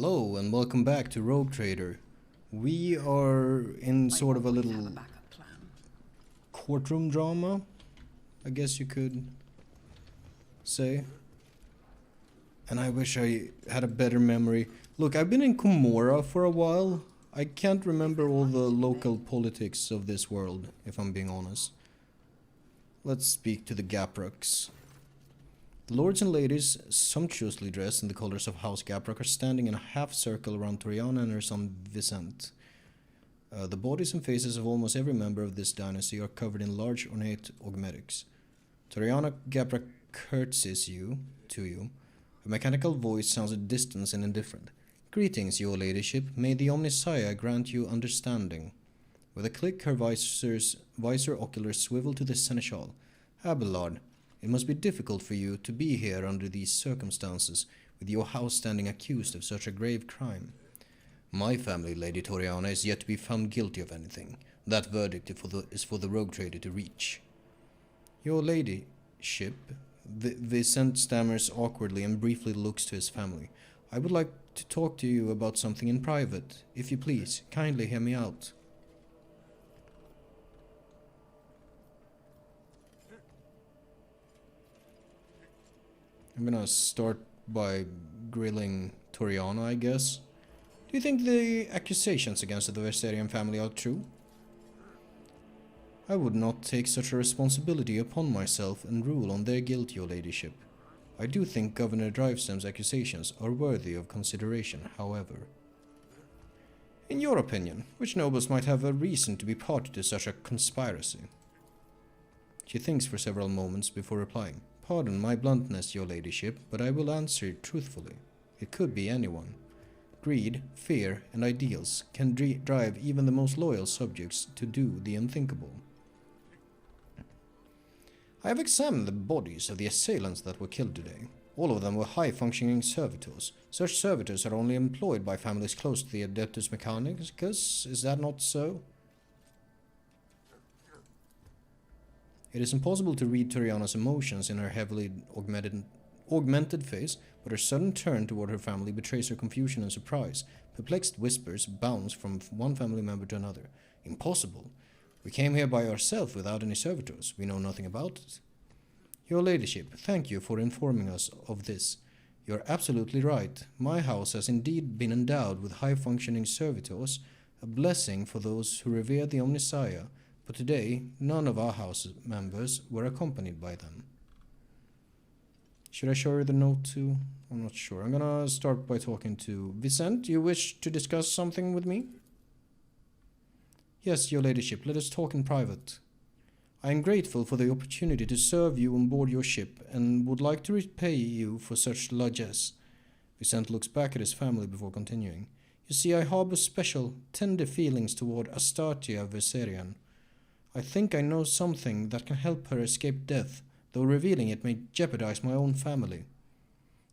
Hello and welcome back to Rogue Trader. We are in sort of a little courtroom drama, I guess you could say. And I wish I had a better memory. Look, I've been in Komora for a while. I can't remember all the local politics of this world, if I'm being honest. Let's speak to the Gapraks. The lords and ladies, sumptuously dressed in the colors of House Gaprak, are standing in a half-circle around Toriana and her son Vicent. The bodies and faces of almost every member of this dynasty are covered in large ornate augmetics. Toriana Gaprak curtsies to you. Her mechanical voice sounds at distance and indifferent. Greetings, your ladyship. May the Omnisaya grant you understanding. With a click, her visor oculars swivel to the seneschal. Abelard, it must be difficult for you to be here under these circumstances, with your house standing accused of such a grave crime. My family, Lady Toriana, is yet to be found guilty of anything. That verdict is for the rogue trader to reach. Your ladyship, Vicent stammers awkwardly and briefly looks to his family. I would like to talk to you about something in private. If you please, kindly hear me out. I'm gonna start by grilling Toriana, I guess. Do you think the accusations against the Versarian family are true? I would not take such a responsibility upon myself and rule on their guilt, your ladyship. I do think Governor Drivestam's accusations are worthy of consideration, however. In your opinion, which nobles might have a reason to be party to such a conspiracy? She thinks for several moments before replying. Pardon my bluntness, your ladyship, but I will answer truthfully. It could be anyone. Greed, fear, and ideals can drive even the most loyal subjects to do the unthinkable. I have examined the bodies of the assailants that were killed today. All of them were high-functioning servitors. Such servitors are only employed by families close to the Adeptus Mechanicus, is that not so? It is impossible to read Toriana's emotions in her heavily augmented face, but her sudden turn toward her family betrays her confusion and surprise. Perplexed whispers bounce from one family member to another. Impossible. We came here by ourselves without any servitors. We know nothing about it. Your ladyship, thank you for informing us of this. You are absolutely right. My house has indeed been endowed with high-functioning servitors, a blessing for those who revere the Omnisaya. But today, none of our house members were accompanied by them. Should I show her the note too? I'm not sure. I'm gonna start by talking to Vicent. You wish to discuss something with me? Yes, your ladyship. Let us talk in private. I am grateful for the opportunity to serve you on board your ship and would like to repay you for such largesse. Vicent looks back at his family before continuing. You see, I harbor special, tender feelings toward Astartia Versarian. I think I know something that can help her escape death, though revealing it may jeopardize my own family.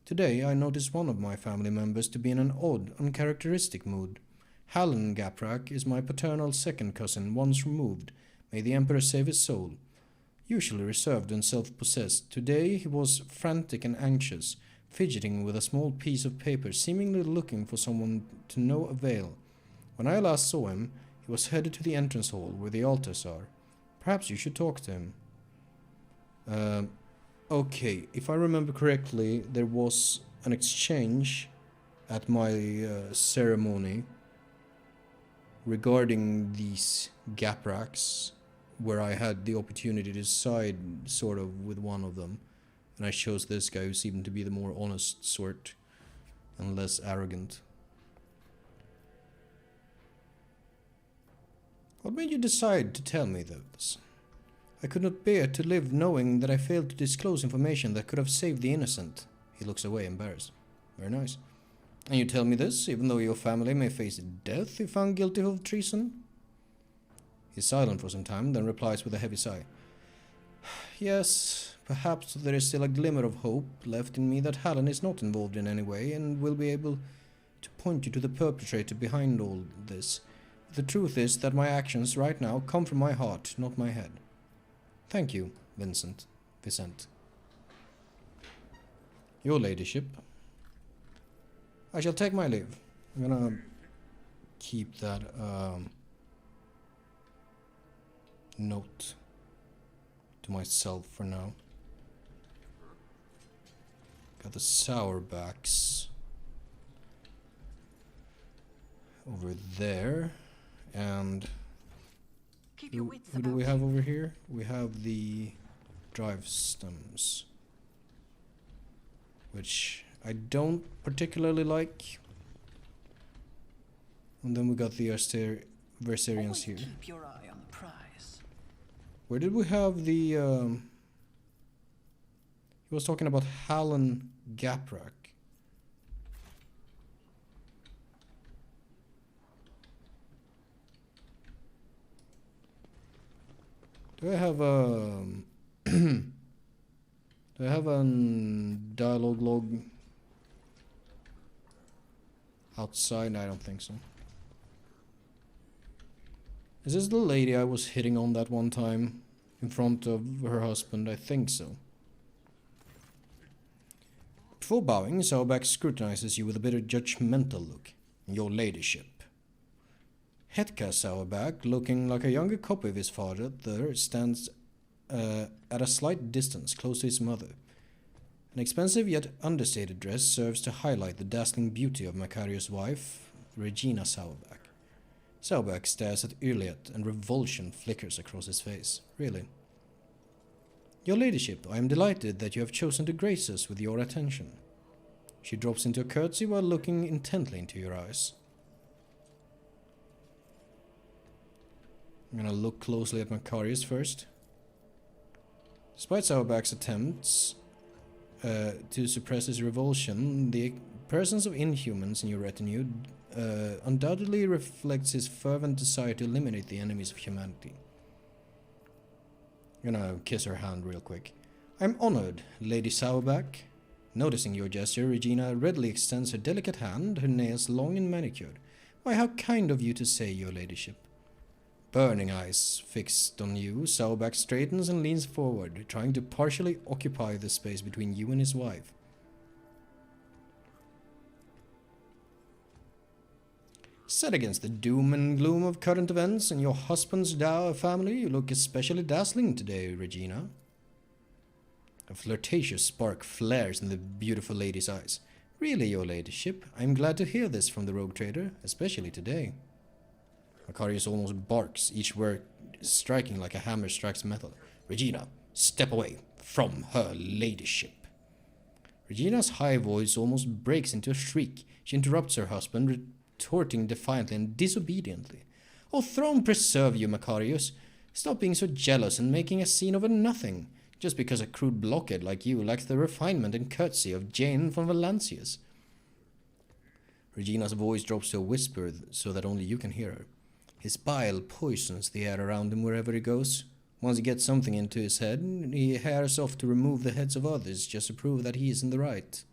Today I noticed one of my family members to be in an odd, uncharacteristic mood. Hallan Gaprak is my paternal second cousin, once removed. May the Emperor save his soul. Usually reserved and self-possessed, today he was frantic and anxious, fidgeting with a small piece of paper, seemingly looking for someone to no avail. When I last saw him, he was headed to the entrance hall where the altars are. Perhaps you should talk to him. Okay, if I remember correctly, there was an exchange at my ceremony regarding these Gapraks, where I had the opportunity to side sort of with one of them, and I chose this guy who seemed to be the more honest sort and less arrogant. What made you decide to tell me this? I could not bear to live knowing that I failed to disclose information that could have saved the innocent. He looks away, embarrassed. Very nice. And you tell me this, even though your family may face death if found guilty of treason? He's silent for some time, then replies with a heavy sigh. Yes, perhaps there is still a glimmer of hope left in me that Hallan is not involved in any way and will be able to point you to the perpetrator behind all this. The truth is that my actions right now come from my heart, not my head. Thank you, Vicent. Your ladyship. I shall take my leave. I'm gonna keep that note to myself for now. Got the Sourbacks over there, and who do we have over here? We have the drive stems, which I don't particularly like. And then we got the Versarians here. Keep your eye on the prize. Where did we have the he was talking about Hallan Gaprak. Do I have a do I have a dialogue log outside? I don't think so. Is this the lady I was hitting on that one time in front of her husband? I think so. Before bowing, Sauerback scrutinizes you with a bit of judgmental look. Your ladyship. Hetka Sauerback, looking like a younger copy of his father, there stands at a slight distance, close to his mother. An expensive yet understated dress serves to highlight the dazzling beauty of Macarius' wife, Regina Sauerback. Sauerback stares at Iliad, and revulsion flickers across his face. Really? Your ladyship, I am delighted that you have chosen to grace us with your attention. She drops into a curtsy while looking intently into your eyes. I'm gonna look closely at Macarius first. Despite Sauerback's attempts to suppress his revulsion, the presence of inhumans in your retinue undoubtedly reflects his fervent desire to eliminate the enemies of humanity. I'm gonna kiss her hand real quick. I'm honored, Lady Sauerback. Noticing your gesture, Regina readily extends her delicate hand, her nails long and manicured. Why, how kind of you to say, your ladyship. Burning eyes fixed on you, Sauerback straightens and leans forward, trying to partially occupy the space between you and his wife. Set against the doom and gloom of current events and your husband's dour family, you look especially dazzling today, Regina. A flirtatious spark flares in the beautiful lady's eyes. Really, your ladyship, I'm glad to hear this from the rogue trader, especially today. Macarius almost barks, each word striking like a hammer strikes metal. Regina, step away from her ladyship. Regina's high voice almost breaks into a shriek. She interrupts her husband, retorting defiantly and disobediently. Oh, throne preserve you, Macarius. Stop being so jealous and making a scene over nothing, just because a crude blockhead like you lacks the refinement and courtesy of Jane von Valancius. Regina's voice drops to a whisper so that only you can hear her. His bile poisons the air around him wherever he goes. Once he gets something into his head, he hairs off to remove the heads of others just to prove that he is in the right.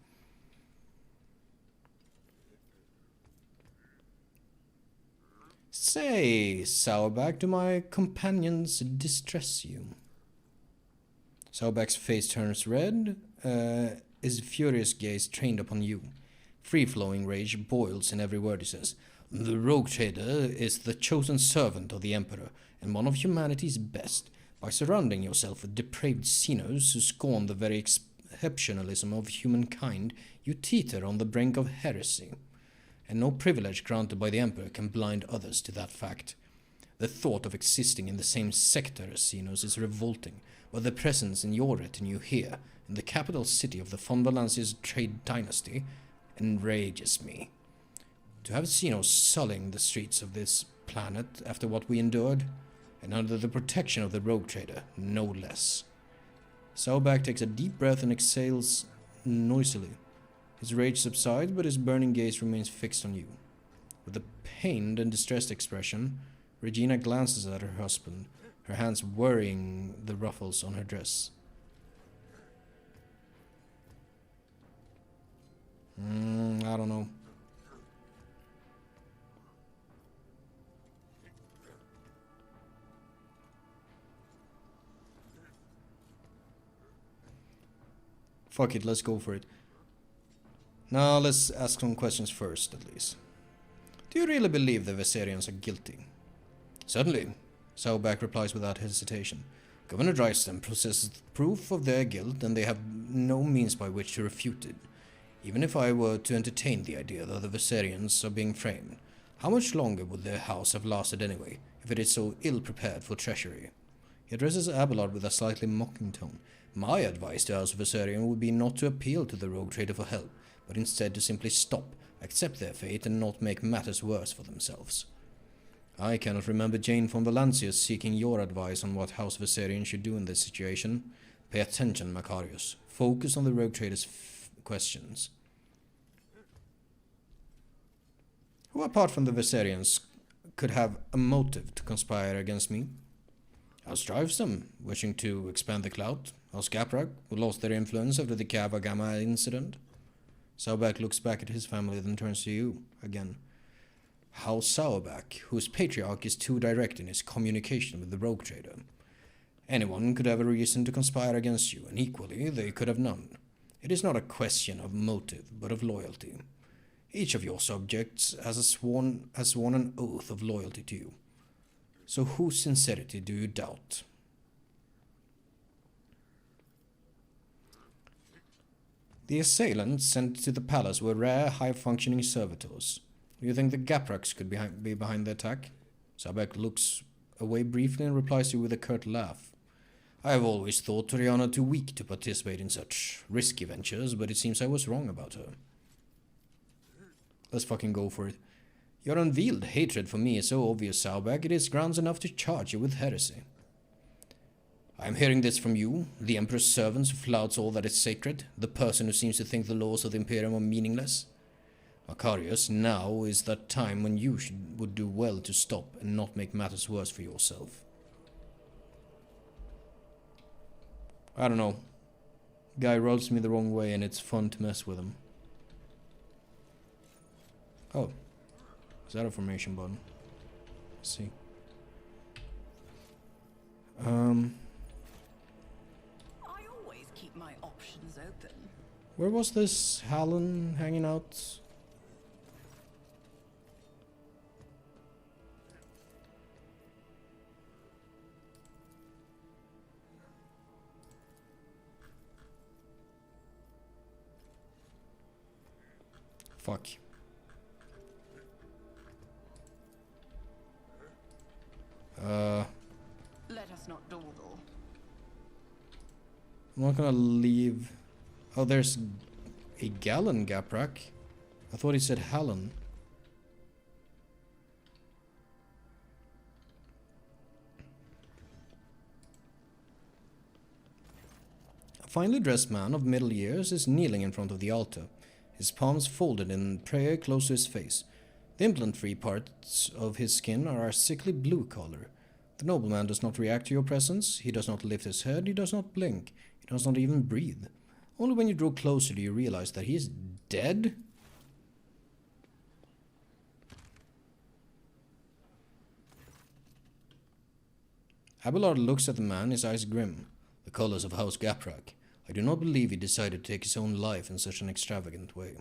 Say, Sauerback, do my companions distress you? Sauerback's face turns red, his furious gaze trained upon you. Free-flowing rage boils in every word he says. The rogue trader is the chosen servant of the Emperor, and one of humanity's best. By surrounding yourself with depraved sinners who scorn the very exceptionalism of humankind, you teeter on the brink of heresy. And no privilege granted by the Emperor can blind others to that fact. The thought of existing in the same sector as Xenos is revolting, but the presence in your retinue here, in the capital city of the von Valancius trade dynasty, enrages me. To have Xenos sullying the streets of this planet after what we endured, and under the protection of the rogue trader, no less. Sauerback takes a deep breath and exhales noisily. His rage subsides, but his burning gaze remains fixed on you. With a pained and distressed expression, Regina glances at her husband, her hands worrying the ruffles on her dress. I don't know. Fuck it, let's go for it. Now let's ask some questions first, at least. Do you really believe the Viserions are guilty? Certainly, Sauerback replies without hesitation. Governor Drysten possesses proof of their guilt, and they have no means by which to refute it. Even if I were to entertain the idea that the Viserions are being framed, how much longer would their house have lasted anyway, if it is so ill-prepared for treachery? He addresses Abelard with a slightly mocking tone. My advice to House Viserion would be not to appeal to the rogue trader for help, but instead to simply stop, accept their fate, and not make matters worse for themselves. I cannot remember Jane von Valancius seeking your advice on what House Viserion should do in this situation. Pay attention, Macarius. Focus on the rogue trader's questions. Who apart from the Viserions could have a motive to conspire against me? House Driveston, wishing to expand the clout. House Gaprak, who lost their influence after the Kava Gamma incident. Sauerback looks back at his family, then turns to you again. House Sauerback, whose patriarch is too direct in his communication with the rogue trader. Anyone could have a reason to conspire against you, and equally they could have none. It is not a question of motive, but of loyalty. Each of your subjects has sworn an oath of loyalty to you. So whose sincerity do you doubt? The assailants sent to the palace were rare, high-functioning servitors. Do you think the Gapraks could be behind the attack? Sabek looks away briefly and replies to you with a curt laugh. I have always thought Toriana too weak to participate in such risky ventures, but it seems I was wrong about her. Let's fucking go for it. Your unveiled hatred for me is so obvious, Sauerback, it is grounds enough to charge you with heresy. I am hearing this from you, the Emperor's servant who flouts all that is sacred, the person who seems to think the laws of the Imperium are meaningless. Macarius, now is that time when you would do well to stop and not make matters worse for yourself. I don't know. Guy rubs me the wrong way and it's fun to mess with him. Oh. Is that a formation button? Let's see. I always keep my options open. Where was this Hallen hanging out? Fuck. Let us not dawdle. I'm not gonna leave. Oh, there's a Gallon Gaprak. I thought he said Hallen. A finely dressed man of middle years is kneeling in front of the altar, his palms folded in prayer close to his face. The implant-free parts of his skin are a sickly blue color. The nobleman does not react to your presence, he does not lift his head, he does not blink, he does not even breathe. Only when you draw closer do you realize that he is dead? Abelard looks at the man, his eyes grim. The colors of House Gaprak. I do not believe he decided to take his own life in such an extravagant way.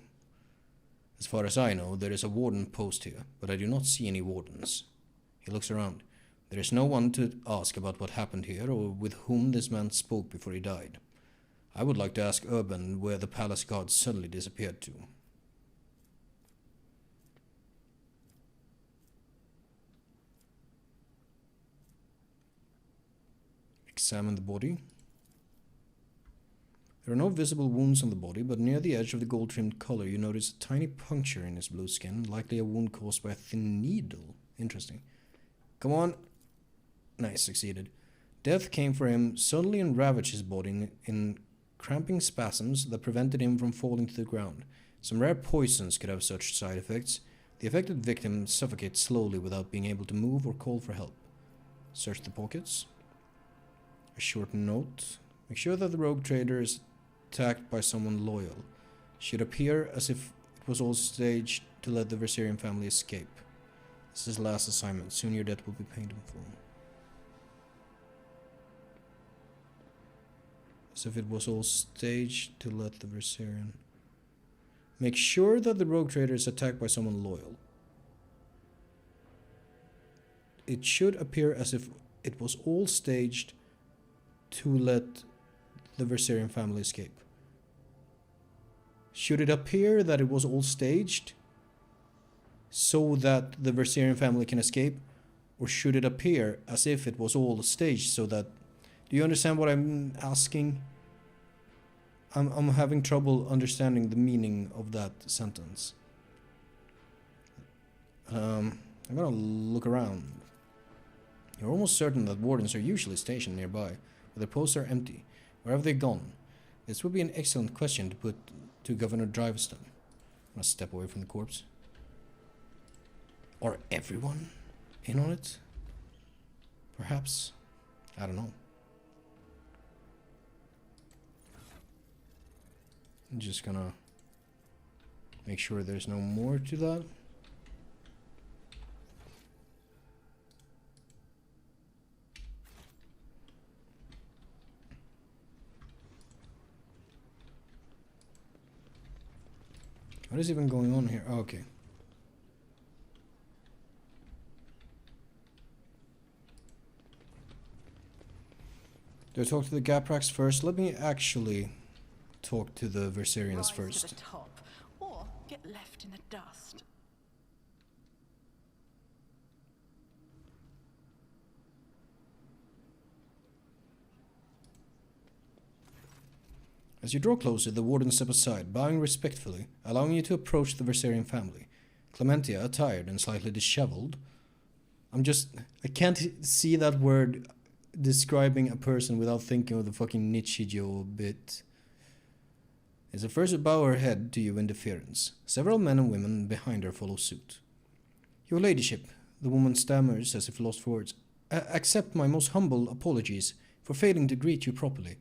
As far as I know, there is a warden post here, but I do not see any wardens. He looks around. There is no one to ask about what happened here or with whom this man spoke before he died. I would like to ask Urban where the palace guards suddenly disappeared to. Examine the body. There are no visible wounds on the body, but near the edge of the gold-trimmed collar you notice a tiny puncture in his blue skin, likely a wound caused by a thin needle. Interesting. Come on. Nice, succeeded. Death came for him suddenly and ravaged his body in cramping spasms that prevented him from falling to the ground. Some rare poisons could have such side effects. The affected victim suffocates slowly without being able to move or call for help. Search the pockets. A short note. Make sure that the rogue trader is attacked by someone loyal. Should appear as if it was all staged to let the Viserion family escape. This is his last assignment. Soon your debt will be paid in full. As if it was all staged to let the Viserion. Make sure that the rogue trader is attacked by someone loyal. It should appear as if it was all staged to let the Verserian family escape. Should it appear that it was all staged so that the Verserian family can escape? Or should it appear as if it was all staged so that... Do you understand what I'm asking? I'm having trouble understanding the meaning of that sentence. I'm gonna look around. You're almost certain that wardens are usually stationed nearby, but their posts are empty. Where have they gone? This would be an excellent question to put to Governor Driveston. I'm gonna step away from the corpse. Or everyone in on it? Perhaps. I don't know. I'm just gonna make sure there's no more to that. What is even going on here? Oh, okay. Do I talk to the Gaprax first? Let me actually talk to the Verserians Rise first. to the top, or get left in the dust. As you draw closer, the wardens step aside, bowing respectfully, allowing you to approach the Verserian family. Clementia, attired and slightly disheveled. I can't see that word describing a person without thinking of the fucking Nichijou bit. Is the first to bow her head to you in deference. Several men and women behind her follow suit. Your ladyship, the woman stammers as if lost for words. Accept my most humble apologies for failing to greet you properly.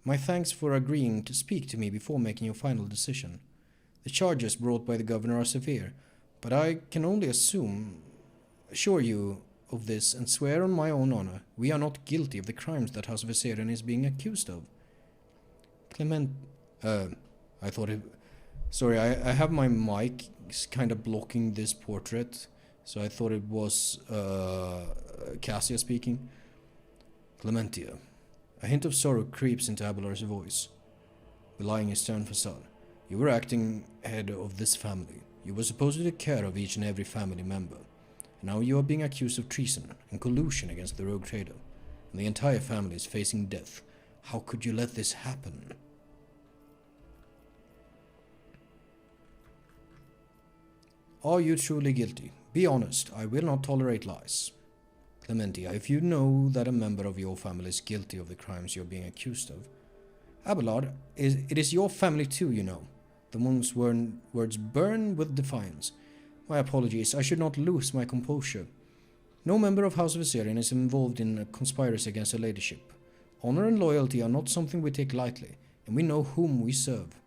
My thanks for agreeing to speak to me before making your final decision. The charges brought by the governor are severe, but I can only assure you of this and swear on my own honor, we are not guilty of the crimes that House Verserian is being accused of. I thought it... Sorry, I have my mic kind of blocking this portrait, so I thought it was Cassia speaking. Clementia. A hint of sorrow creeps into Abelard's voice, belying his stern facade. You were acting head of this family. You were supposed to take care of each and every family member. And now you are being accused of treason and collusion against the rogue trader. And the entire family is facing death. How could you let this happen? Are you truly guilty? Be honest. I will not tolerate lies. Clementia, if you know that a member of your family is guilty of the crimes you're being accused of, Abelard, it is your family too, you know. The woman's words burn with defiance. My apologies, I should not lose my composure. No member of House Verserian is involved in a conspiracy against her ladyship. Honor and loyalty are not something we take lightly, and we know whom we serve.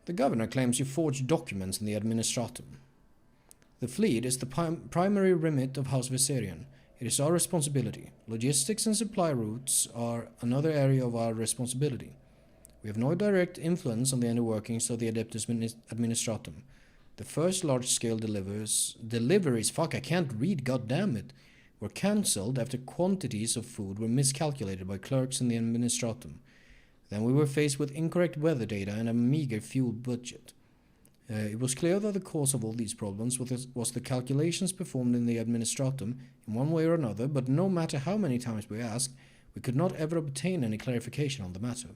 The governor claims you forged documents in the administratum. The fleet is the primary remit of House Verserian. It is our responsibility. Logistics and supply routes are another area of our responsibility. We have no direct influence on the inner workings of the Adeptus Administratum. The first large-scale deliveries, fuck, I can't read, goddammit, were cancelled after quantities of food were miscalculated by clerks in the Administratum. Then we were faced with incorrect weather data and a meager fuel budget. It was clear that the cause of all these problems was the calculations performed in the Administratum in one way or another, but no matter how many times we asked, we could not ever obtain any clarification on the matter.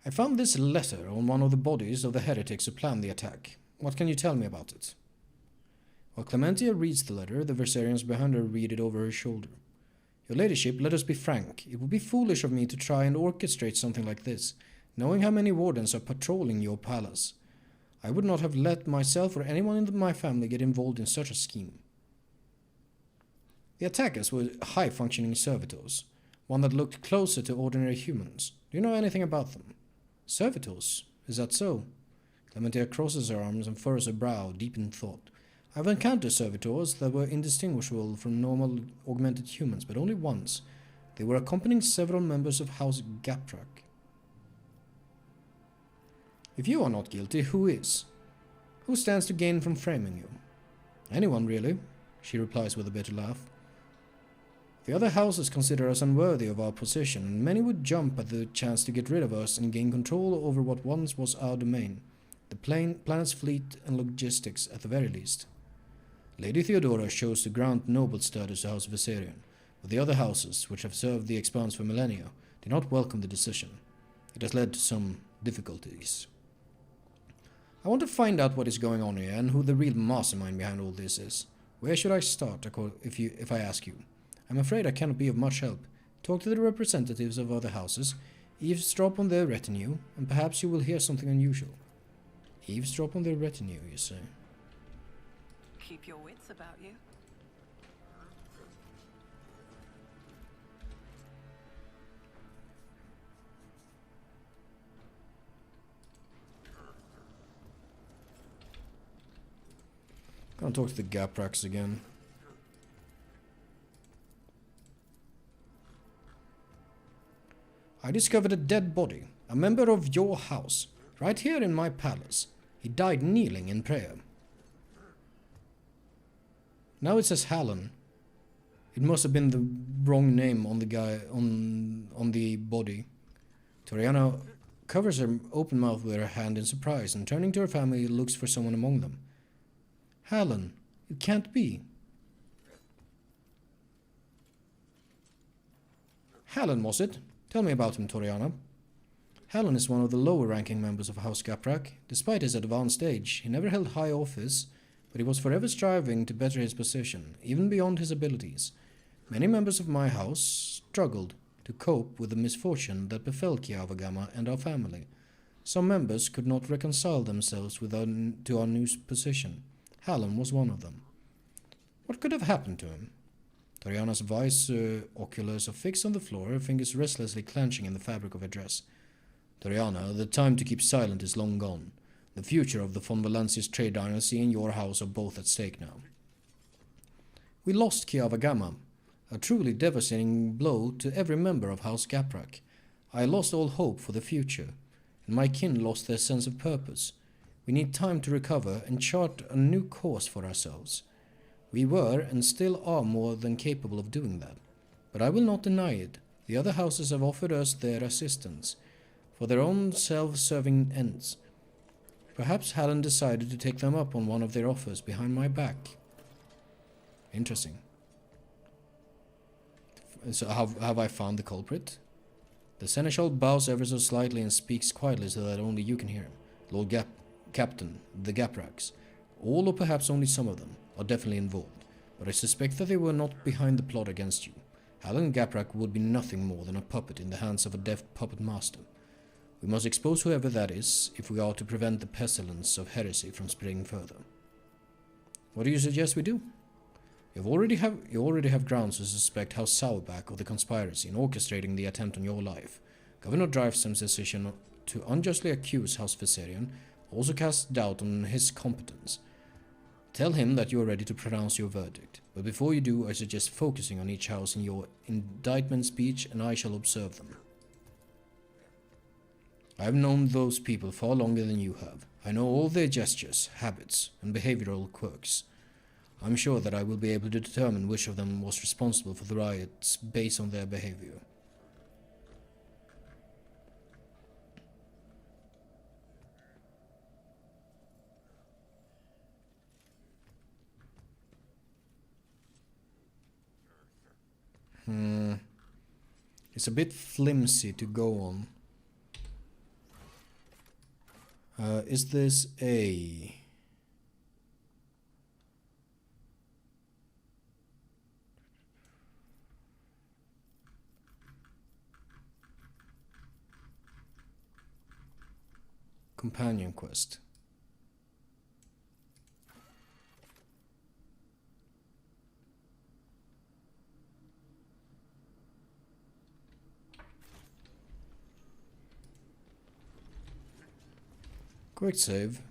I found this letter on one of the bodies of the heretics who planned the attack. What can you tell me about it? While Clementia reads the letter, the Verserians behind her read it over her shoulder. Your ladyship, let us be frank. It would be foolish of me to try and orchestrate something like this, knowing how many wardens are patrolling your palace. I would not have let myself or anyone in my family get involved in such a scheme. The attackers were high-functioning servitors, one that looked closer to ordinary humans. Do you know anything about them? Servitors? Is that so? Clementia crosses her arms and furrows her brow, deep in thought. I've encountered servitors that were indistinguishable from normal augmented humans, but only once. They were accompanying several members of House Gaprak. If you are not guilty, who is? Who stands to gain from framing you? Anyone, really, she replies with a bitter laugh. The other houses consider us unworthy of our position, and many would jump at the chance to get rid of us and gain control over what once was our domain, the planet's fleet and logistics at the very least. Lady Theodora chose to grant noble status to House Viserion, but the other houses, which have served the Expanse for millennia, did not welcome the decision. It has led to some difficulties. I want to find out what is going on here and who the real mastermind behind all this is. Where should I start, if I ask you? I'm afraid I cannot be of much help. Talk to the representatives of other houses, eavesdrop on their retinue, and perhaps you will hear something unusual. Eavesdrop on their retinue, you say? Keep your wits about you. Gonna talk to the Gapraks again. I discovered a dead body, a member of your house, right here in my palace. He died kneeling in prayer. Now it says Hallen. It must have been the wrong name on the guy on the body. Toriana covers her open mouth with her hand in surprise and turning to her family looks for someone among them. Hallen, it can't be. Hallen, was it? Tell me about him, Toriana. Hallen is one of the lower-ranking members of House Gaprak. Despite his advanced age, he never held high office, but he was forever striving to better his position, even beyond his abilities. Many members of my house struggled to cope with the misfortune that befell Kiavagama and our family. Some members could not reconcile themselves to our new position. Hallen was one of them. What could have happened to him? Toriana's vice oculars are fixed on the floor, her fingers restlessly clenching in the fabric of her dress. Toriana, the time to keep silent is long gone. The future of the von Valancius trade dynasty and your house are both at stake now. We lost Kiavagama, a truly devastating blow to every member of House Gaprak. I lost all hope for the future, and my kin lost their sense of purpose. We need time to recover and chart a new course for ourselves. We were and still are more than capable of doing that. But I will not deny it. The other houses have offered us their assistance, for their own self-serving ends. Perhaps Hallen decided to take them up on one of their offers behind my back. Interesting. So have I found the culprit? The Seneschal bows ever so slightly and speaks quietly so that only you can hear him. Lord Captain, the Gapraks, all or perhaps only some of them, are definitely involved, but I suspect that they were not behind the plot against you. Hallen Gaprak would be nothing more than a puppet in the hands of a deft puppet master. We must expose whoever that is, if we are to prevent the pestilence of heresy from spreading further. What do you suggest we do? You already have grounds to suspect House Sourback of the conspiracy in orchestrating the attempt on your life. Governor Drivestam's decision to unjustly accuse House Viserion also casts doubt on his competence. Tell him that you are ready to pronounce your verdict, but before you do, I suggest focusing on each house in your indictment speech, and I shall observe them. I have known those people far longer than you have. I know all their gestures, habits, and behavioral quirks. I'm sure that I will be able to determine which of them was responsible for the riots based on their behavior. It's a bit flimsy to go on. Is this a... companion quest? Quick save.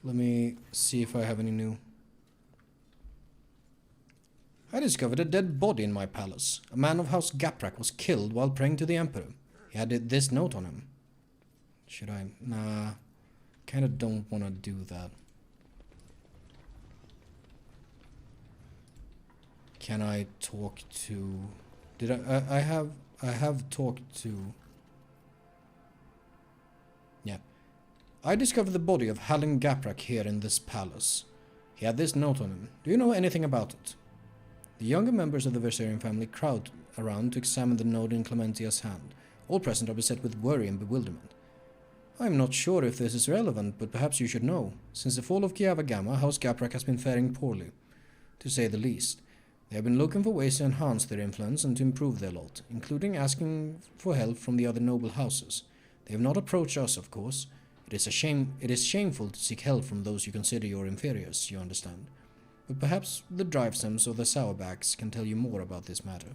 Let me see if I have any new. I discovered a dead body in my palace. A man of House Gaprak was killed while praying to the Emperor. He had this note on him. Should I? Nah. Kinda don't wanna do that. Can I talk to... Did I have talked to... Yeah. I discovered the body of Halin Gaprak here in this palace. He had this note on him. Do you know anything about it? The younger members of the Viserion family crowd around to examine the note in Clementia's hand. All present are beset with worry and bewilderment. I am not sure if this is relevant, but perhaps you should know. Since the fall of Kiava Gamma, House Gaprak has been faring poorly, to say the least. They have been looking for ways to enhance their influence and to improve their lot, including asking for help from the other noble houses. They have not approached us, of course. It is shameful to seek help from those you consider your inferiors, you understand. But perhaps the Drivestems or the Sourbacks can tell you more about this matter.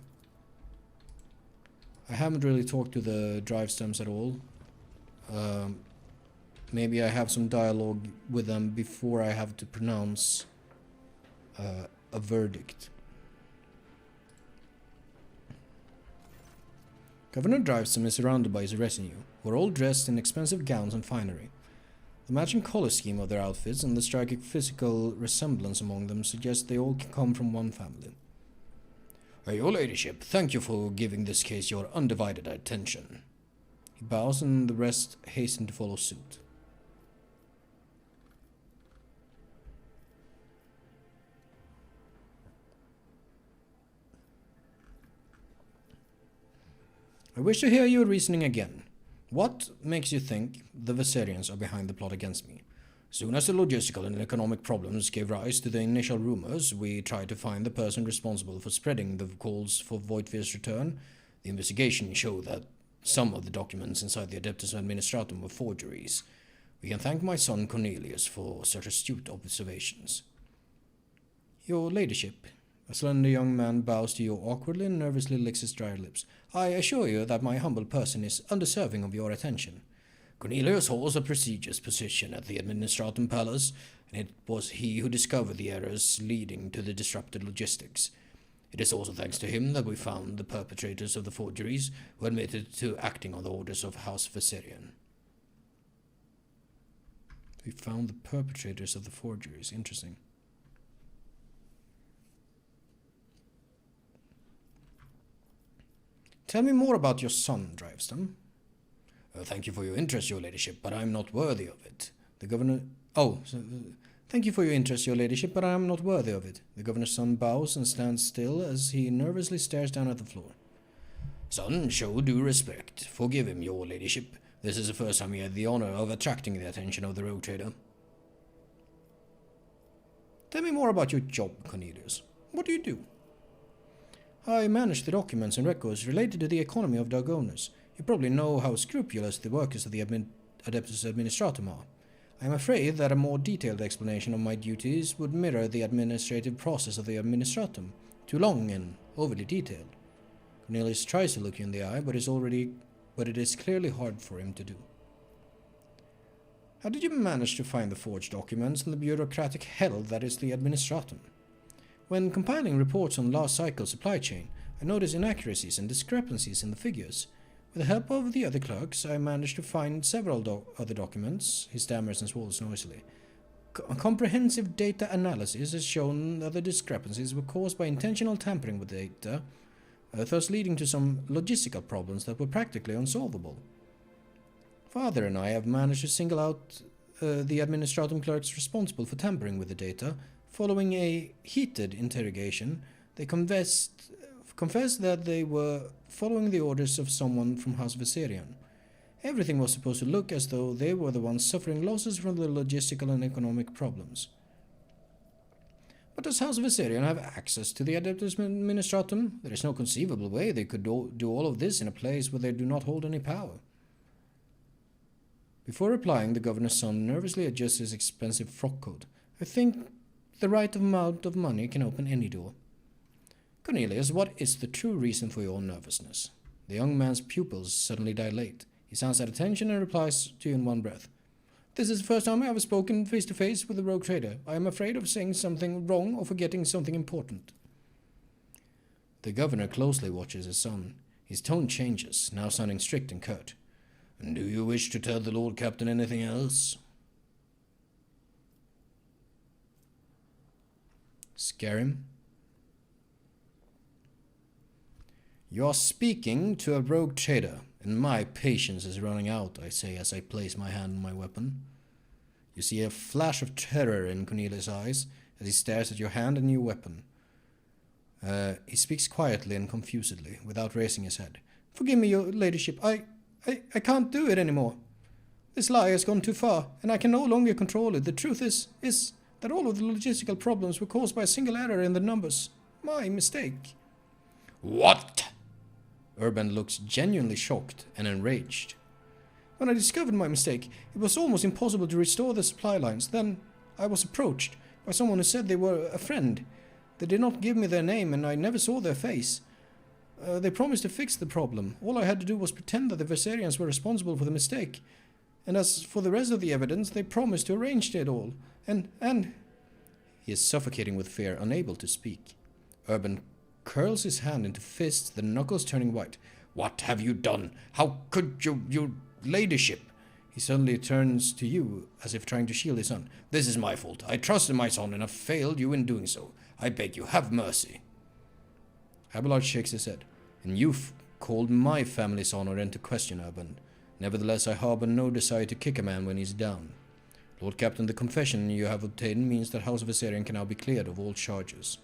I haven't really talked to the Drivestems at all. Maybe I have some dialogue with them before I have to pronounce a verdict. Governor Drivestem is surrounded by his retinue, who are all dressed in expensive gowns and finery. The matching color scheme of their outfits and the striking physical resemblance among them suggests they all come from one family. Your ladyship, thank you for giving this case your undivided attention. He bows and the rest hasten to follow suit. I wish to hear your reasoning again. What makes you think the Viserions are behind the plot against me? Soon as the logistical and economic problems gave rise to the initial rumors, we tried to find the person responsible for spreading the calls for Voidfir's return. The investigation showed that some of the documents inside the Adeptus Administratum were forgeries. We can thank my son Cornelius for such astute observations. Your ladyship. A slender young man bows to you awkwardly and nervously licks his dry lips. I assure you that my humble person is undeserving of your attention. Cornelius holds a prestigious position at the Administratum Palace, and it was he who discovered the errors leading to the disrupted logistics. It is also thanks to him that we found the perpetrators of the forgeries, who admitted to acting on the orders of House Viserion. We found the perpetrators of the forgeries. Interesting. Tell me more about your son, Drivestem. Thank you for your interest, your ladyship, but I am not worthy of it. The governor... Thank you for your interest, your ladyship, but I am not worthy of it. The governor's son bows and stands still as he nervously stares down at the floor. Son, show due respect. Forgive him, your ladyship. This is the first time he had the honor of attracting the attention of the rogue trader. Tell me more about your job, Cornelius. What do you do? I manage the documents and records related to the economy of Dargonus. You probably know how scrupulous the workers of the Adeptus Administratum are. I am afraid that a more detailed explanation of my duties would mirror the administrative process of the Administratum. Too long and overly detailed. Cornelius tries to look you in the eye, but it is clearly hard for him to do. How did you manage to find the forged documents and the bureaucratic hell that is the Administratum? When compiling reports on last cycle's supply chain, I noticed inaccuracies and discrepancies in the figures. With the help of the other clerks, I managed to find several other documents. He stammers and swallows noisily. Comprehensive data analysis has shown that the discrepancies were caused by intentional tampering with data, thus leading to some logistical problems that were practically unsolvable. Father and I have managed to single out the Administratum clerks responsible for tampering with the data. Following a heated interrogation, they confessed that they were following the orders of someone from House Viserion. Everything was supposed to look as though they were the ones suffering losses from the logistical and economic problems. But does House Viserion have access to the Adeptus Administratum? There is no conceivable way they could do all of this in a place where they do not hold any power. Before replying, the governor's son nervously adjusts his expensive frock coat. I think the right amount of money can open any door. Cornelius, what is the true reason for your nervousness? The young man's pupils suddenly dilate. He sounds at attention and replies to you in one breath. This is the first time I have spoken face to face with a rogue trader. I am afraid of saying something wrong or forgetting something important. The governor closely watches his son. His tone changes, now sounding strict and curt. And do you wish to tell the Lord Captain anything else? Scare him? You are speaking to a rogue trader, and my patience is running out, I say as I place my hand on my weapon. You see a flash of terror in Cornelius' eyes as he stares at your hand and your weapon. He speaks quietly and confusedly, without raising his head. Forgive me, your ladyship. I can't do it anymore. This lie has gone too far, and I can no longer control it. The truth is that all of the logistical problems were caused by a single error in the numbers. My mistake. What? Urban looks genuinely shocked and enraged. When I discovered my mistake, it was almost impossible to restore the supply lines. Then I was approached by someone who said they were a friend. They did not give me their name, and I never saw their face. They promised to fix the problem. All I had to do was pretend that the Versarians were responsible for the mistake. And as for the rest of the evidence, they promised to arrange it all. And... He is suffocating with fear, unable to speak. Urban curls his hand into fists, the knuckles turning white. What have you done? How could you, your ladyship? He suddenly turns to you, as if trying to shield his son. This is my fault. I trusted my son, and have failed you in doing so. I beg you, have mercy. Abelard shakes his head. And you've called my family's honor into question, Urban. Nevertheless, I harbor no desire to kick a man when he's down. Lord Captain, the confession you have obtained means that House of Versarion can now be cleared of all charges.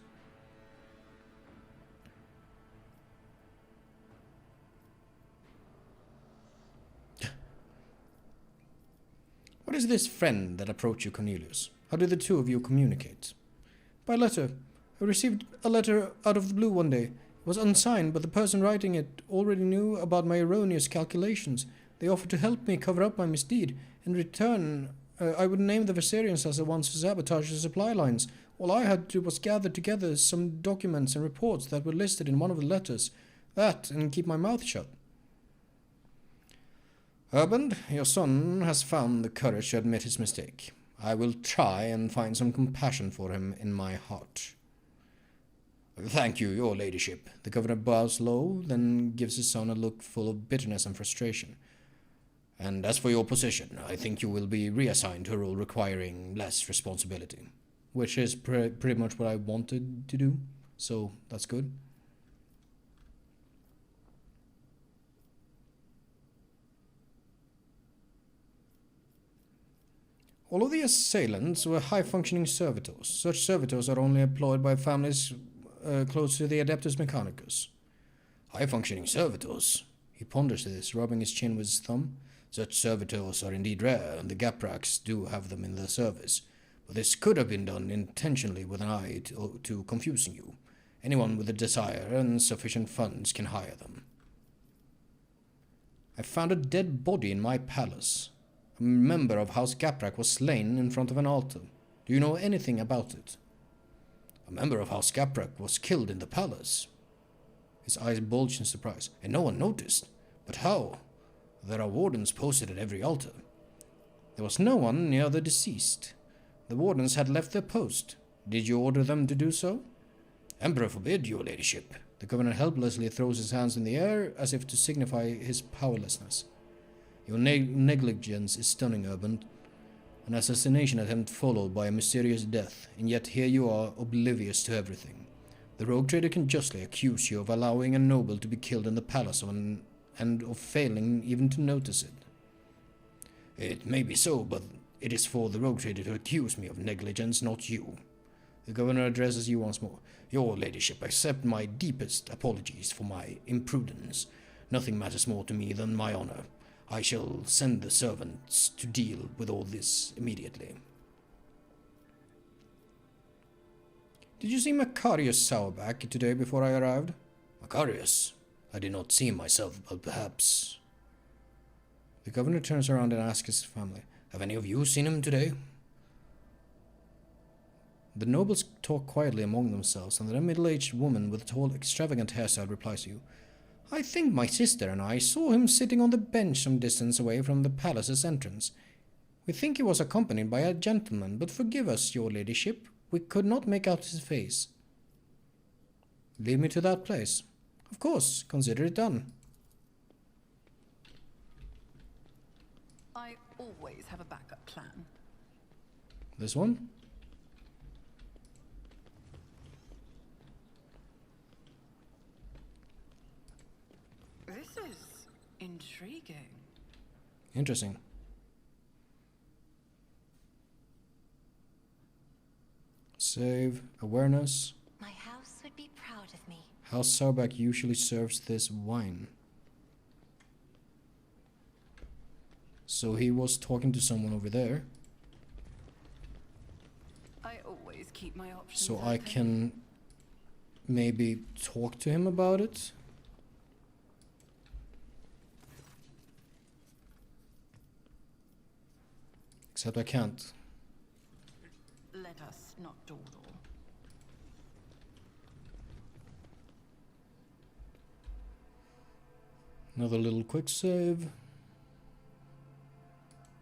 What is this friend that approached you, Cornelius? How did the two of you communicate? By letter. I received a letter out of the blue one day. It was unsigned, but the person writing it already knew about my erroneous calculations. They offered to help me cover up my misdeed. In return, I would name the Versarians as the ones who sabotaged the supply lines. All I had to do was gather together some documents and reports that were listed in one of the letters. That, and keep my mouth shut. Urban, your son has found the courage to admit his mistake. I will try and find some compassion for him in my heart. Thank you, your ladyship. The governor bows low, then gives his son a look full of bitterness and frustration. And as for your position, I think you will be reassigned to a role requiring less responsibility. Which is pretty much what I wanted to do, so that's good. All of the assailants were high-functioning servitors. Such servitors are only employed by families close to the Adeptus Mechanicus. High-functioning servitors? He ponders this, rubbing his chin with his thumb. Such servitors are indeed rare, and the Gapraks do have them in their service. But this could have been done intentionally with an eye to confusing you. Anyone with a desire and sufficient funds can hire them. I found a dead body in my palace. A member of House Gaprak was slain in front of an altar. Do you know anything about it? A member of House Gaprak was killed in the palace. His eyes bulged in surprise. And no one noticed. But how? There are wardens posted at every altar. There was no one near the deceased. The wardens had left their post. Did you order them to do so? Emperor forbid, your ladyship. The governor helplessly throws his hands in the air as if to signify his powerlessness. Your negligence is stunning, Urban. An assassination attempt followed by a mysterious death, and yet here you are, oblivious to everything. The rogue trader can justly accuse you of allowing a noble to be killed in the palace and of failing even to notice it. It may be so, but it is for the rogue trader to accuse me of negligence, not you. The governor addresses you once more. Your ladyship, accept my deepest apologies for my imprudence. Nothing matters more to me than my honor. I shall send the servants to deal with all this immediately. Did you see Macarius Sourback today before I arrived? Macarius? I did not see him myself, but perhaps... The governor turns around and asks his family, have any of you seen him today? The nobles talk quietly among themselves, and the middle-aged woman with a tall, extravagant hairstyle replies to you, I think my sister and I saw him sitting on the bench some distance away from the palace's entrance. We think he was accompanied by a gentleman, but forgive us, your ladyship, we could not make out his face. Lead me to that place. Of course, consider it done. I always have a backup plan. This one? This is intriguing. Interesting. Save. Awareness. My house would be proud of me. House Sauerback usually serves this wine. So he was talking to someone over there. I always keep my options So open. I can maybe talk to him about it. Except I can't. Let us not dawdle. Another little quick save.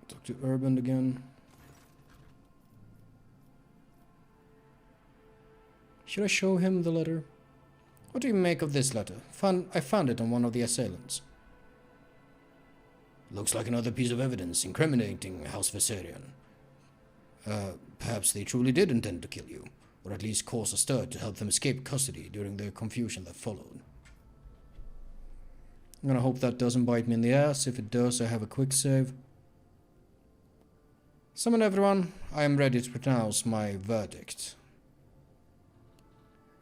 Talk to Urban again. Should I show him the letter? What do you make of this letter? I found it on one of the assailants. Looks like another piece of evidence incriminating House Viserion. Perhaps they truly did intend to kill you, or at least cause a stir to help them escape custody during the confusion that followed. I'm gonna hope that doesn't bite me in the ass. If it does, I have a quick save. Summon everyone. I am ready to pronounce my verdict.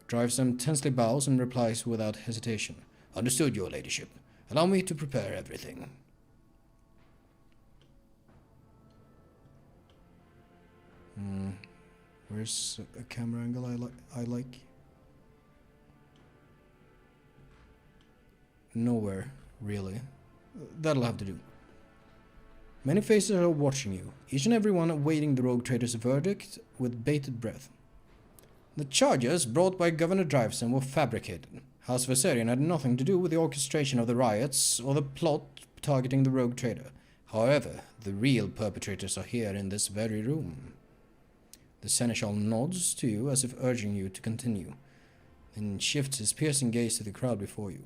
Drivestem tensely bows and replies without hesitation. Understood, your ladyship. Allow me to prepare everything. Where's a camera angle I like? Nowhere, really. That'll have to do. Many faces are watching you, each and every one awaiting the rogue trader's verdict with bated breath. The charges brought by Governor Driveston were fabricated. House Viserion had nothing to do with the orchestration of the riots or the plot targeting the rogue trader. However, the real perpetrators are here in this very room. The seneschal nods to you as if urging you to continue, then shifts his piercing gaze to the crowd before you.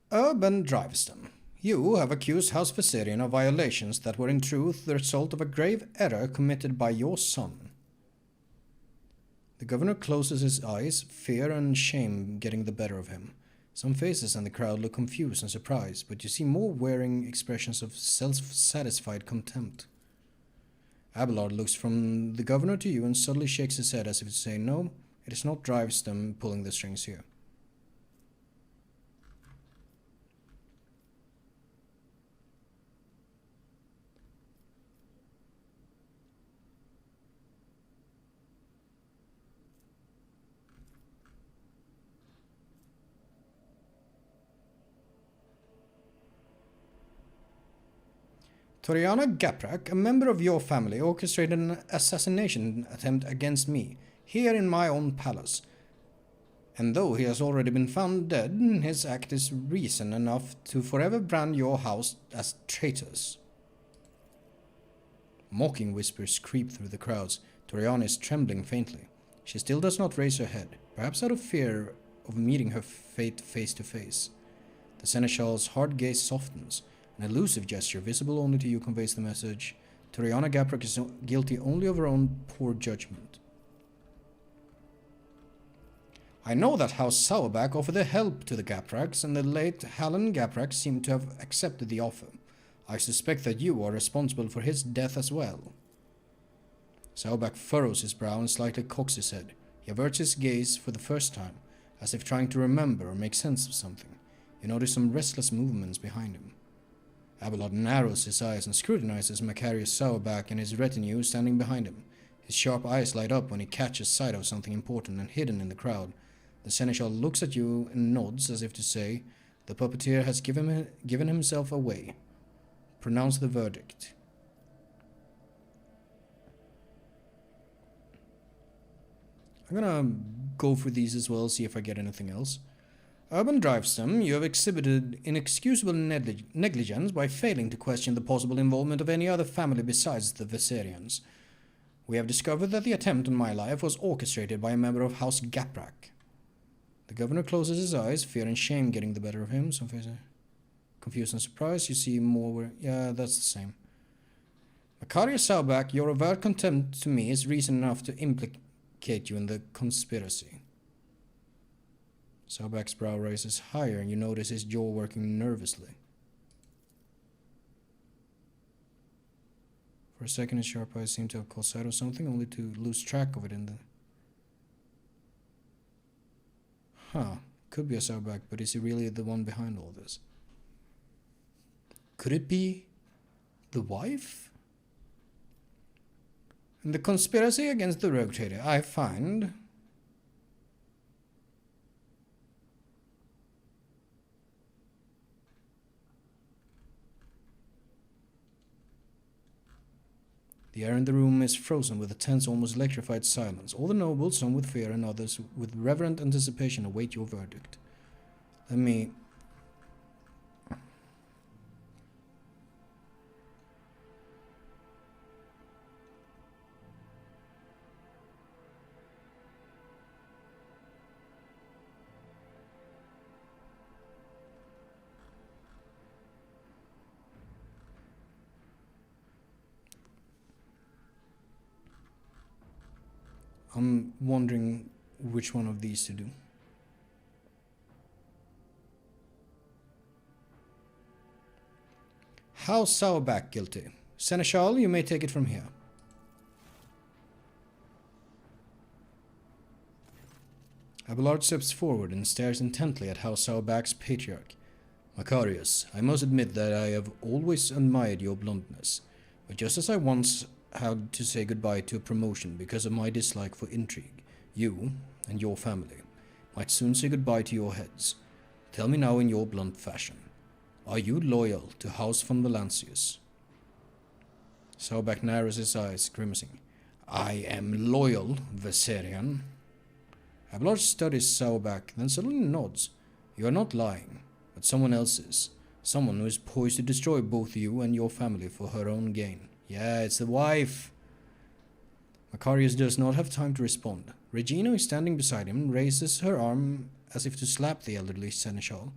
Urban Driveston, you have accused House Viserion of violations that were in truth the result of a grave error committed by your son. The governor closes his eyes, fear and shame getting the better of him. Some faces in the crowd look confused and surprised, but you see more wearing expressions of self-satisfied contempt. Abelard looks from the governor to you and suddenly shakes his head as if to say, no, it is not Driveston pulling the strings here. Toriana Gaprak, a member of your family, orchestrated an assassination attempt against me, here in my own palace. And though he has already been found dead, his act is reason enough to forever brand your house as traitors. Mocking whispers creep through the crowds. Toriana is trembling faintly. She still does not raise her head, perhaps out of fear of meeting her fate face to face. The seneschal's hard gaze softens. An elusive gesture, visible only to you, conveys the message. Toriana Gaprak is guilty only of her own poor judgment. I know that House Sauerback offered their help to the Gapraks, and the late Hallan Gaprak seemed to have accepted the offer. I suspect that you are responsible for his death as well. Sauerback furrows his brow and slightly cocks his head. He averts his gaze for the first time, as if trying to remember or make sense of something. You notice some restless movements behind him. Abelard narrows his eyes and scrutinizes Macarius Sauerback and his retinue standing behind him. His sharp eyes light up when he catches sight of something important and hidden in the crowd. The seneschal looks at you and nods as if to say, the puppeteer has given himself away. Pronounce the verdict. I'm gonna go for these as well, see if I get anything else. Urban Drivesome, you have exhibited inexcusable negligence by failing to question the possible involvement of any other family besides the Viserions. We have discovered that the attempt on my life was orchestrated by a member of House Gaprak. The governor closes his eyes, fear and shame getting the better of him. Some face confused and surprised. You see more where... Yeah, that's the same. Macarius Saubak, your avowed contempt to me is reason enough to implicate you in the conspiracy. Saubak's brow rises higher, and you notice his jaw working nervously. For a second, his sharp eyes seem to have caught sight of something, only to lose track of it in the... Could be a Saubak, but is he really the one behind all this? Could it be the wife? In the conspiracy against the rogue trader, I find... The air in the room is frozen with a tense, almost electrified silence. All the nobles, some with fear and others with reverent anticipation, await your verdict. Let me... I'm wondering which one of these to do. House Saubak guilty. Seneschal, you may take it from here. Abelard steps forward and stares intently at House Saubak's patriarch. Macarius, I must admit that I have always admired your bluntness, but just as I once had to say goodbye to a promotion because of my dislike for intrigue, you and your family might soon say goodbye to your heads. Tell me now in your blunt fashion, are you loyal to House von Valancius? Saubak narrows his eyes, grimacing. I am loyal, Viserion. Abelard studies Saubak, then suddenly nods. You are not lying, but someone else is. Someone who is poised to destroy both you and your family for her own gain. Yeah, it's the wife. Macarius does not have time to respond. Regina, who is standing beside him, raises her arm as if to slap the elderly seneschal.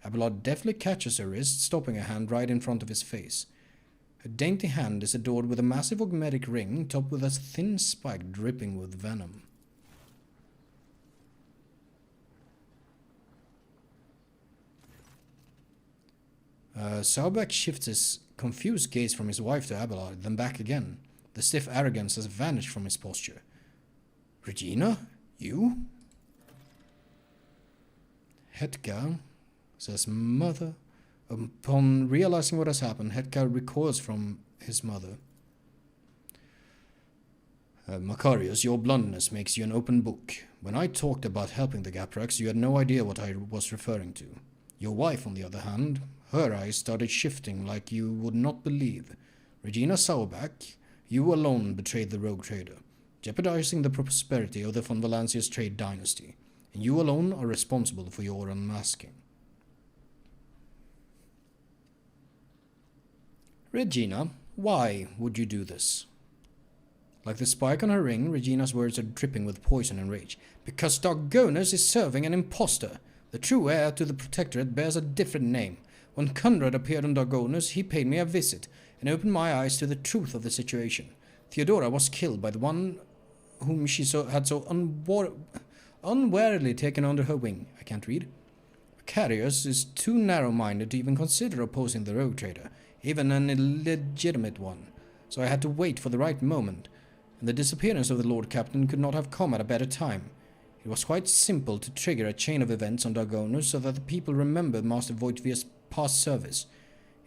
Abelard deftly catches her wrist, stopping a hand right in front of his face. Her dainty hand is adored with a massive augmetic ring, topped with a thin spike dripping with venom. Saubak shifts his confused gaze from his wife to Abelard, then back again. The stiff arrogance has vanished from his posture. Regina? You? Hetka, says mother. Upon realizing what has happened, Hetka recoils from his mother. Macarius, your bluntness makes you an open book. When I talked about helping the Gapraks, you had no idea what I was referring to. Your wife, on the other hand, her eyes started shifting like you would not believe. Regina Saubak, you alone betrayed the rogue trader, jeopardizing the prosperity of the von Valancius trade dynasty, and you alone are responsible for your unmasking. Regina, why would you do this? Like the spike on her ring, Regina's words are dripping with poison and rage. Because Dargonus is serving an impostor. The true heir to the Protectorate bears a different name. When Conrad appeared on Dargonus, he paid me a visit and opened my eyes to the truth of the situation. Theodora was killed by the one whom she had so unwarily taken under her wing. I can't read. Macarius is too narrow-minded to even consider opposing the rogue trader, even an illegitimate one. So I had to wait for the right moment, and the disappearance of the Lord Captain could not have come at a better time. It was quite simple to trigger a chain of events on Dargonus so that the people remembered Master Voigtvir's past service.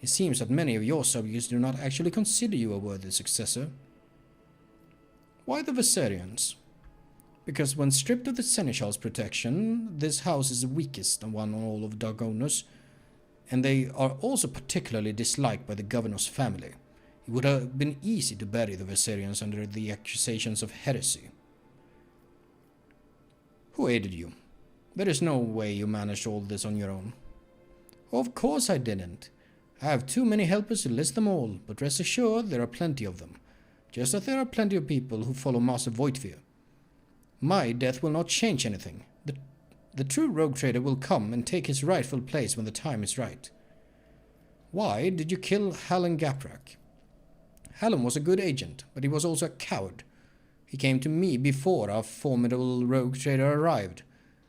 It seems that many of your subjects do not actually consider you a worthy successor. Why the Viserions? Because when stripped of the Seneschal's protection, this house is the weakest one on all of Dargonos, and they are also particularly disliked by the governor's family. It would have been easy to bury the Viserions under the accusations of heresy. Who aided you? There is no way you managed all this on your own. Of course I didn't. I have too many helpers to list them all, but rest assured there are plenty of them. Just as there are plenty of people who follow Master Voidfear. My death will not change anything. The true rogue trader will come and take his rightful place when the time is right. Why did you kill Hallan Gaprak? Hallan was a good agent, but he was also a coward. He came to me before our formidable rogue trader arrived.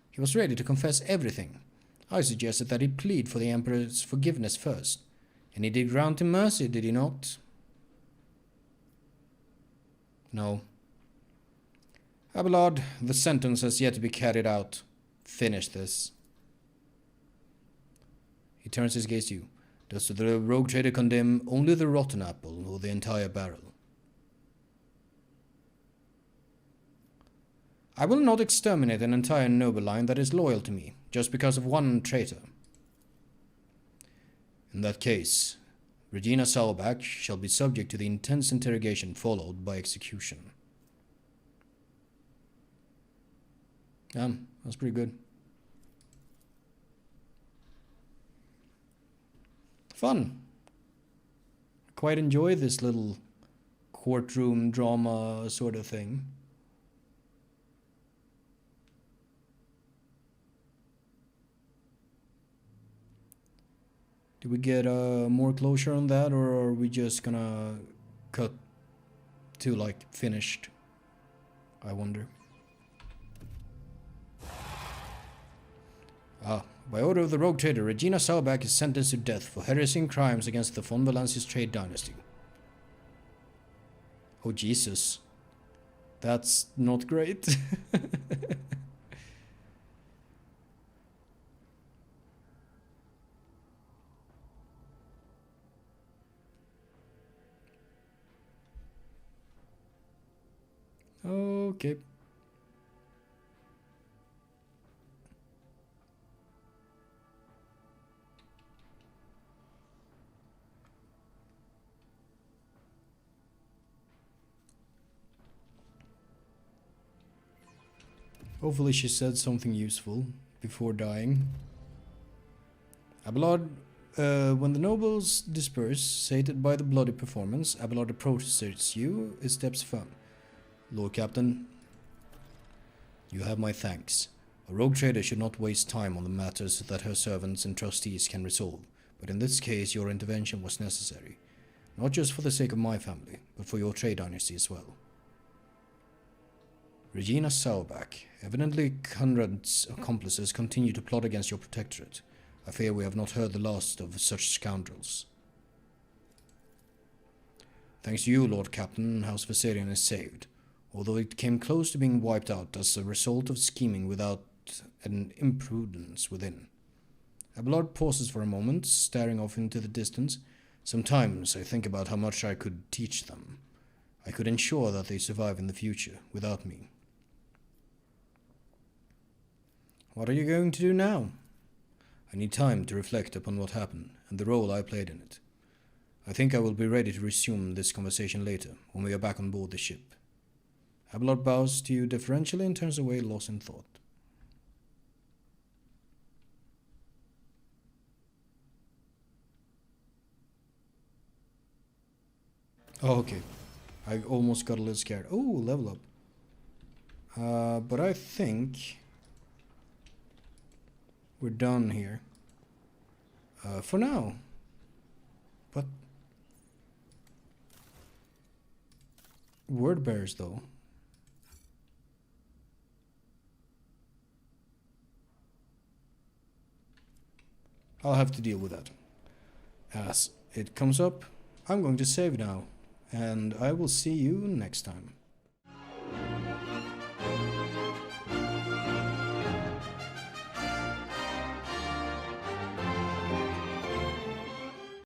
He was ready to confess everything. I suggested that he plead for the Emperor's forgiveness first. And he did ground to mercy, did he not? No. Abelard, the sentence has yet to be carried out. Finish this. He turns his gaze to you. Does the rogue trader condemn only the rotten apple or the entire barrel? I will not exterminate an entire noble line that is loyal to me, just because of one traitor. In that case, Regina Saubach shall be subject to the intense interrogation followed by execution. That's pretty good. Fun. I quite enjoy this little courtroom drama sort of thing. Do we get more closure on that, or are we just gonna cut to like finished? I wonder. By order of the rogue trader, Regina Saubach is sentenced to death for heresy and crimes against the von Valancius trade dynasty. Oh Jesus. That's not great. Okay. Hopefully she said something useful before dying. Abelard, when the nobles disperse, sated by the bloody performance, Abelard approaches you, his steps firm. Lord Captain, you have my thanks. A rogue trader should not waste time on the matters that her servants and trustees can resolve, but in this case your intervention was necessary, not just for the sake of my family, but for your trade dynasty as well. Regina Saubach, evidently Conrad's accomplices continue to plot against your protectorate. I fear we have not heard the last of such scoundrels. Thanks to you, Lord Captain, House Viserion is saved, although it came close to being wiped out as a result of scheming without an imprudence within. Abelard pauses for a moment, staring off into the distance. Sometimes I think about how much I could teach them. I could ensure that they survive in the future without me. What are you going to do now? I need time to reflect upon what happened and the role I played in it. I think I will be ready to resume this conversation later, when we are back on board the ship. Abelard bows to you deferentially and turns away, lost in thought. Oh, okay. I almost got a little scared. Oh, level up. But I think we're done here. For now. But word bearers though. I'll have to deal with that. As it comes up, I'm going to save now, and I will see you next time.